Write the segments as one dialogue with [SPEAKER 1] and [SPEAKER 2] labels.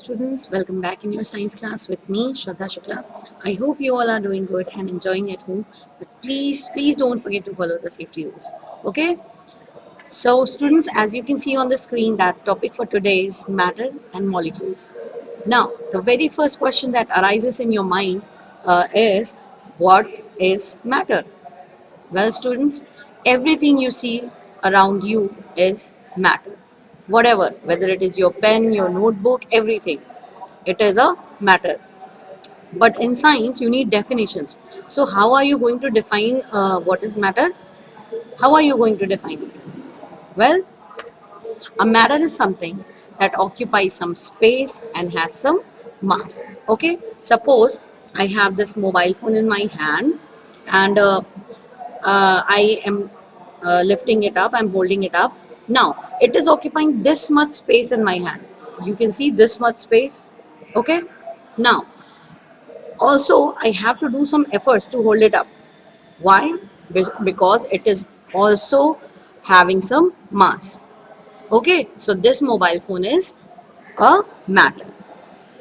[SPEAKER 1] students, welcome back in your science class with me, Shraddha Shukla. I hope you all are doing good and enjoying at home, but please don't forget to follow the safety rules. Okay? So, students, as you can see on the screen, that topic for today is matter and molecules. Now, the very first question that arises in your mind is what is matter? Well, students, everything you see around you is matter. Whatever, whether it is your pen, your notebook, everything, it is a matter. But in science, you need definitions. So, how are you going to define what is matter? How are you going to define it? Well, a matter is something that occupies some space and has some mass. Okay, suppose I have this mobile phone in my hand and I am lifting it up, I'm holding it up. Now, it is occupying this much space in my hand. You can see this much space. Okay, now also I have to do some efforts to hold it up. Why? Because it is also having some mass. Okay, so this mobile phone is a matter.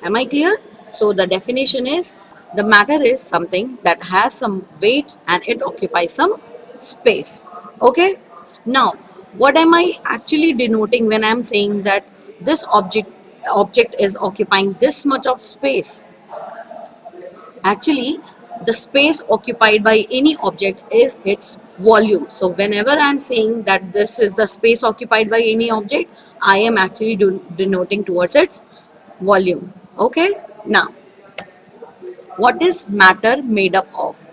[SPEAKER 1] Am I clear? So the definition is the matter is something that has some weight and it occupies some space. Okay? Now, what am I actually denoting when I'm saying that this object is occupying this much of space? Actually, the space occupied by any object is its volume. So whenever I'm saying that this is the space occupied by any object, I am actually denoting towards its volume. Okay, now what is matter made up of?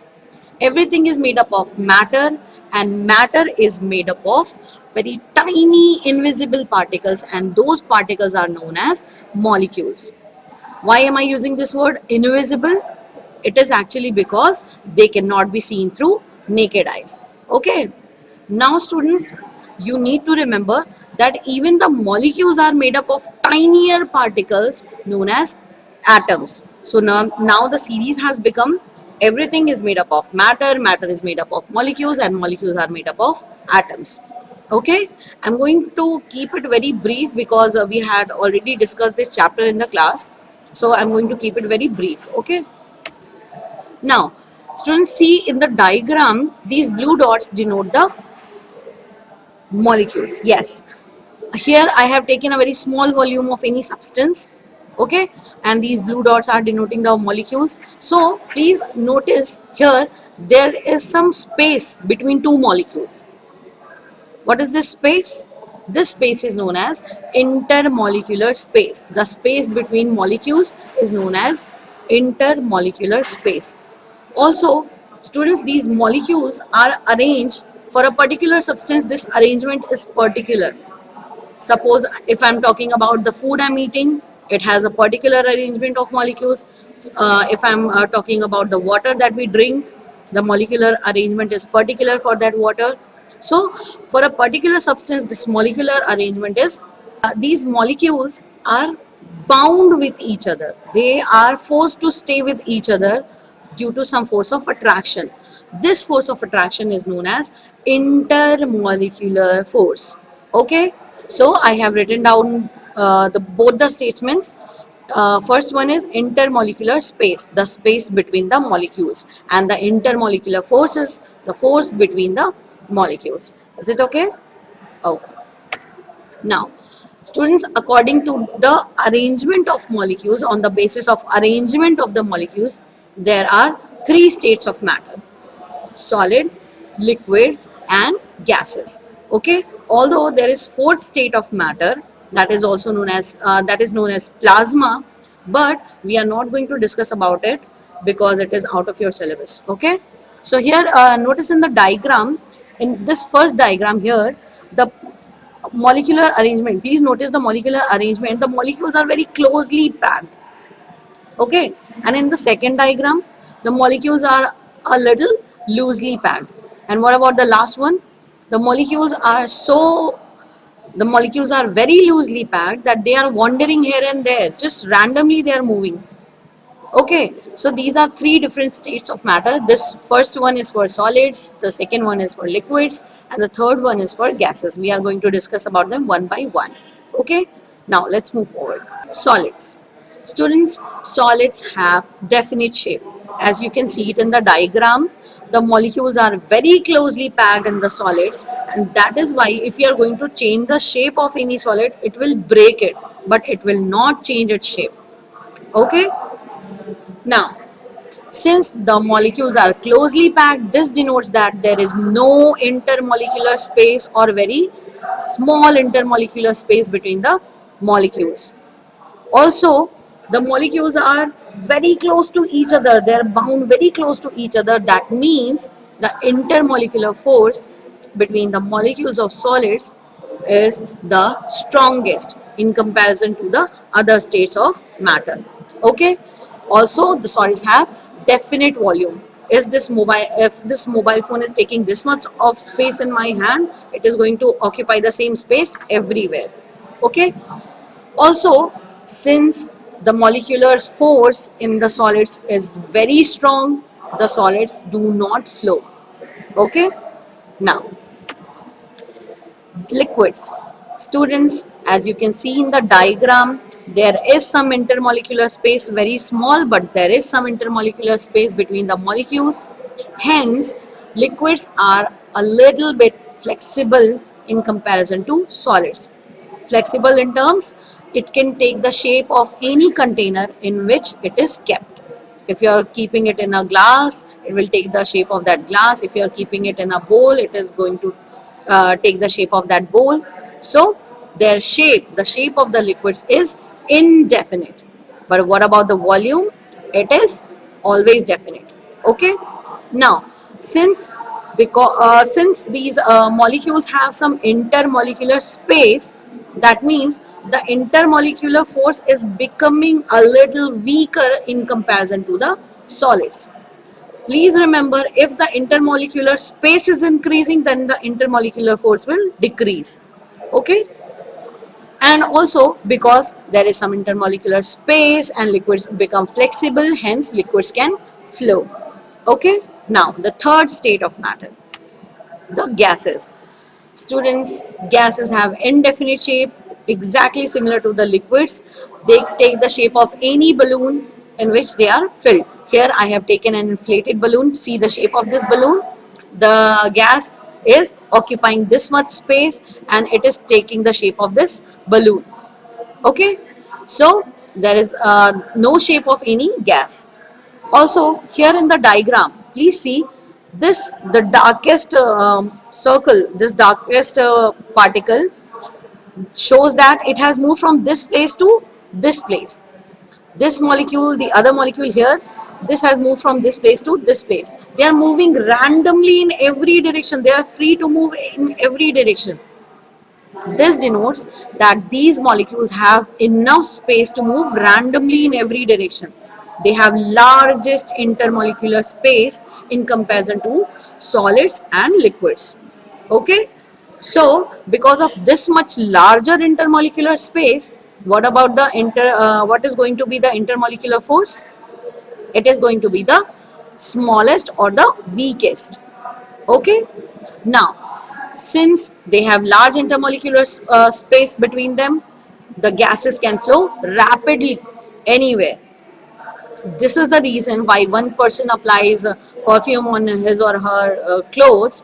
[SPEAKER 1] Everything is made up of matter, and matter is made up of very tiny invisible particles, and those particles are known as molecules. Why am I using this word invisible? It is actually because they cannot be seen through naked eyes. Okay, now students, you need to remember that even the molecules are made up of tinier particles known as atoms. So now the series has become everything is made up of matter, matter is made up of molecules, and molecules are made up of atoms. Okay, I'm going to keep it very brief because we had already discussed this chapter in the class. So I'm going to keep it very brief. Okay, now students, see in the diagram, these blue dots denote the molecules. Yes, here I have taken a very small volume of any substance. Okay, and these blue dots are denoting the molecules. So please notice here there is some space between two molecules. What is this space? This space is known as intermolecular space. The space between molecules is known as intermolecular space. Also, students, these molecules are arranged for a particular substance. This arrangement is particular. Suppose if I'm talking about the food I'm eating, it has a particular arrangement of molecules. If I'm talking about the water that we drink, the molecular arrangement is particular for that water. So for a particular substance, this molecular arrangement is, these molecules are bound with each other. They are forced to stay with each other due to some force of attraction. This force of attraction is known as intermolecular force. Okay, so I have written down the both the statements. First one is intermolecular space, the space between the molecules, and the intermolecular force is the force between the molecules. Is it okay? Okay. Now, students, according to the arrangement of molecules, on the basis of arrangement of the molecules, there are three states of matter: solid, liquids, and gases. Okay, although there is fourth state of matter, that is also known as plasma, but we are not going to discuss about it because it is out of your syllabus. Okay, so here notice in the diagram, in this first diagram here, the molecular arrangement, please notice the molecular arrangement, the molecules are very closely packed. Okay, and in the second diagram, the molecules are a little loosely packed. And what about the last one? The molecules are very loosely packed that they are wandering here and there, just randomly they are moving. Okay, so these are three different states of matter. This first one is for solids, the second one is for liquids, and the third one is for gases. We are going to discuss about them one by one. Okay, now let's move forward. Solids. Students, solids have definite shape. As you can see it in the diagram, the molecules are very closely packed in the solids, and that is why if you are going to change the shape of any solid, it will break it, but it will not change its shape. Okay? Now, since the molecules are closely packed, this denotes that there is no intermolecular space or very small intermolecular space between the molecules. Also, the molecules are very close to each other. They are bound very close to each other. That means the intermolecular force between the molecules of solids is the strongest in comparison to the other states of matter. Okay. Also, the solids have definite volume. Is this mobile? If this mobile phone is taking this much of space in my hand, it is going to occupy the same space everywhere. Okay. Also, since the molecular force in the solids is very strong, the solids do not flow. Okay. Now, liquids. Students, as you can see in the diagram, there is some intermolecular space, very small, but there is some intermolecular space between the molecules. Hence, liquids are a little bit flexible in comparison to solids. Flexible in terms, it can take the shape of any container in which it is kept. If you are keeping it in a glass, it will take the shape of that glass. If you are keeping it in a bowl, it is going to take the shape of that bowl. So their shape, the shape of the liquids is indefinite. But what about the volume? It is always definite. Okay. Now, since these molecules have some intermolecular space, that means the intermolecular force is becoming a little weaker in comparison to the solids. Please remember, if the intermolecular space is increasing, then the intermolecular force will decrease. Okay. And also, because there is some intermolecular space and liquids become flexible, hence liquids can flow. Okay. Now, the third state of matter, the gases. Students, gases have indefinite shape, exactly similar to the liquids. They take the shape of any balloon in which they are filled. Here I have taken an inflated balloon. See the shape of this balloon. The gas is occupying this much space and it is taking the shape of this balloon. Okay. So there is no shape of any gas. Also, here in the diagram, please see this, the darkest circle, this darkest particle shows that it has moved from this place to this place. This molecule, the other molecule here, this has moved from this place to this place. They are moving randomly in every direction. They are free to move in every direction. This denotes that these molecules have enough space to move randomly in every direction. They have largest intermolecular space in comparison to solids and liquids. Okay? So, because of this much larger intermolecular space, what about the what is going to be the intermolecular force? It is going to be the smallest or the weakest. Okay. Now, since they have large intermolecular space between them, the gases can flow rapidly anywhere. This is the reason why one person applies perfume on his or her clothes,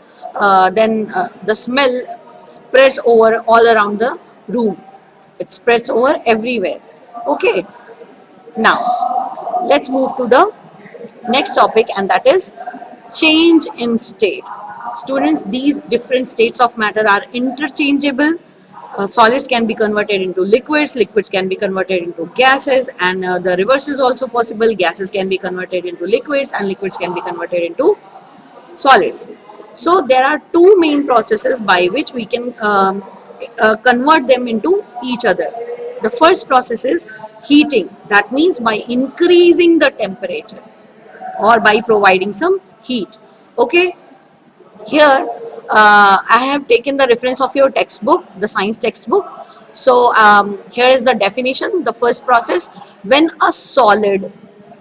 [SPEAKER 1] then the smell spreads over all around the room. It spreads over everywhere. Okay. Now, let's move to the next topic, and that is change in state. Students, these different states of matter are interchangeable. Solids can be converted into liquids, liquids can be converted into gases, and the reverse is also possible. Gases can be converted into liquids and liquids can be converted into solids. So there are two main processes by which we can convert them into each other. The first process is heating. That means by increasing the temperature or by providing some heat. Okay. Here I have taken the reference of your textbook, the science textbook. So here is the definition. The first process: when a solid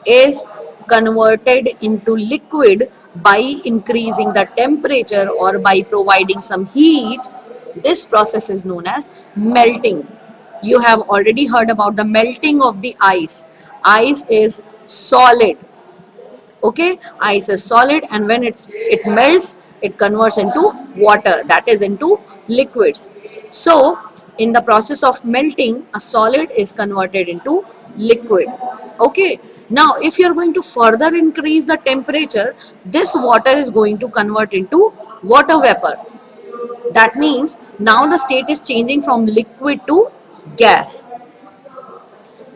[SPEAKER 1] is converted into liquid by increasing the temperature or by providing some heat, this process is known as melting. You have already heard about the melting of the ice. Ice is solid. Okay, ice is solid, and when it melts, it converts into water, that is into liquids. So in the process of melting, a solid is converted into liquid. Okay, now if you're going to further increase the temperature, this water is going to convert into water vapor. That means now the state is changing from liquid to gas.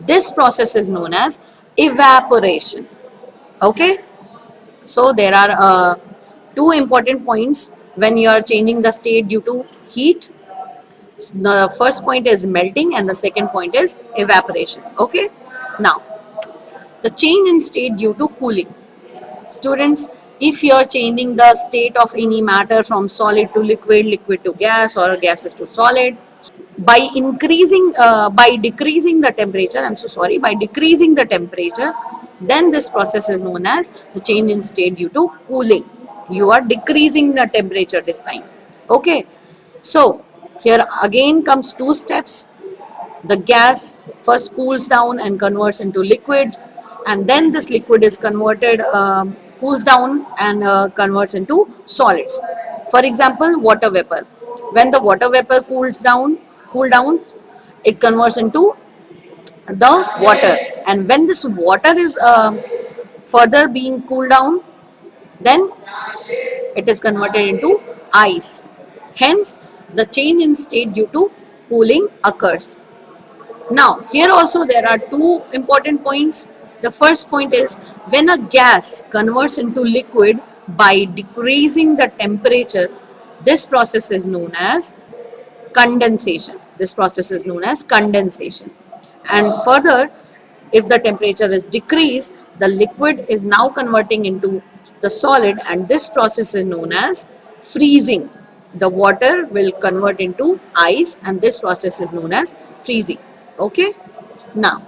[SPEAKER 1] This process is known as evaporation. Okay, so there are two important points when you are changing the state due to heat. The first point is melting and the second point is evaporation. Okay, now the change in state due to cooling. Students, if you are changing the state of any matter from solid to liquid, liquid to gas, or gases to solid, by decreasing the temperature, I'm so sorry, by decreasing the temperature, then this process is known as the change in state due to cooling. You are decreasing the temperature this time. Okay, so here again comes two steps. The gas first cools down and converts into liquid, and then this liquid is converted, cools down and converts into solids. For example, water vapor. When the water vapor cool down, it converts into the water, and when this water is further being cooled down, then it is converted into ice. Hence, the change in state due to cooling occurs. Now, here also there are two important points. The first point is when a gas converts into liquid by decreasing the temperature, this process is known as condensation. This process is known as condensation. And further, if the temperature is decreased, the liquid is now converting into the solid, and this process is known as freezing. The water will convert into ice, and this process is known as freezing. Okay, now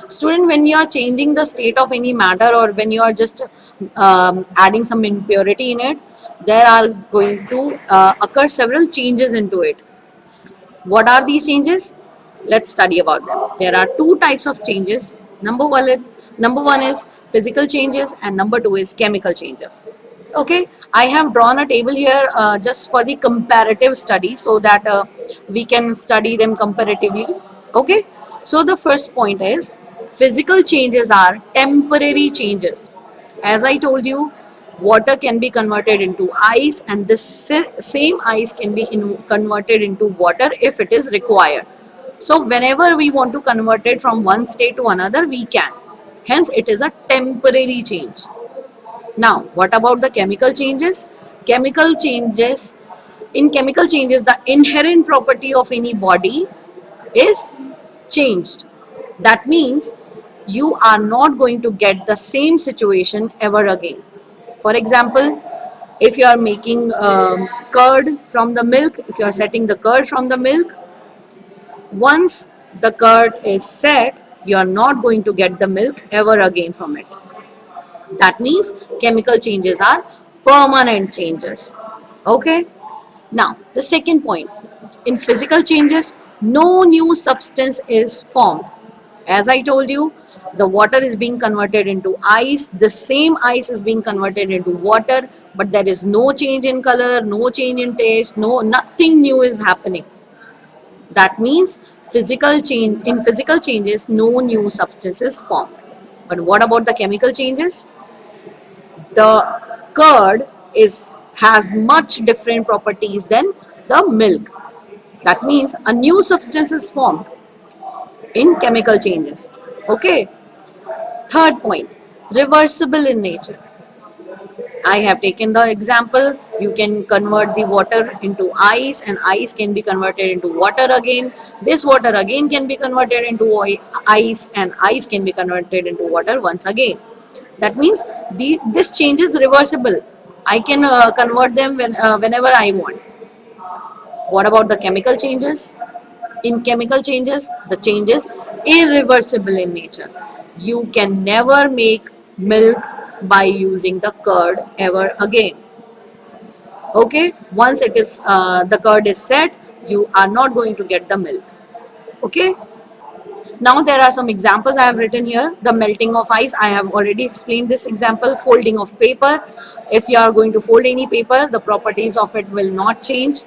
[SPEAKER 1] student, when you are changing the state of any matter, or when you are just adding some impurity in it, there are going to occur several changes into it. What are these changes? Let's study about them. There are two types of changes. Number one is physical changes, and number two is chemical changes. Okay, I have drawn a table here just for the comparative study, so that we can study them comparatively. Okay, so the first point is physical changes are temporary changes. As I told you, water can be converted into ice, and this same ice can be converted into water if it is required. So whenever we want to convert it from one state to another, we can. Hence, it is a temporary change. Now, what about the chemical changes? Chemical changes, in chemical changes, the inherent property of any body is changed. That means you are not going to get the same situation ever again. For example, if you are making curd from the milk, if you are setting the curd from the milk, once the curd is set, you are not going to get the milk ever again from it. That means chemical changes are permanent changes. Okay. Now, the second point, in physical changes, no new substance is formed. As I told you, the water is being converted into ice, the same ice is being converted into water, but there is no change in color, no change in taste, nothing new is happening. That means physical changes, no new substance is formed. But what about the chemical changes? The curd is has much different properties than the milk. That means a new substance is formed in chemical changes. Okay. Third point, reversible in nature. I have taken the example. You can convert the water into ice, and ice can be converted into water again. This water again can be converted into ice, and ice can be converted into water once again. That means this change is reversible. I can convert them whenever I want. What about the chemical changes? In chemical changes, the change is irreversible in nature. You can never make milk by using the curd ever again. Okay, once it is the curd is set, you are not going to get the milk. Okay. Now there are some examples I have written here. The melting of ice, I have already explained this example. Folding of paper, if you are going to fold any paper, the properties of it will not change.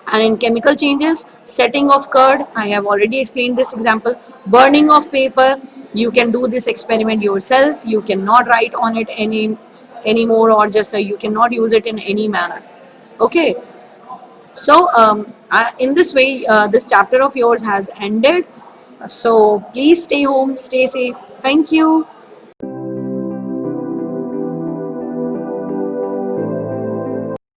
[SPEAKER 1] And in chemical changes, setting of curd, I have already explained this example. Burning of paper, you can do this experiment yourself. You cannot write on it anymore, or just you cannot use it in any manner. Okay. So, in this way, this chapter of yours has ended. So, please stay home, stay safe. Thank you.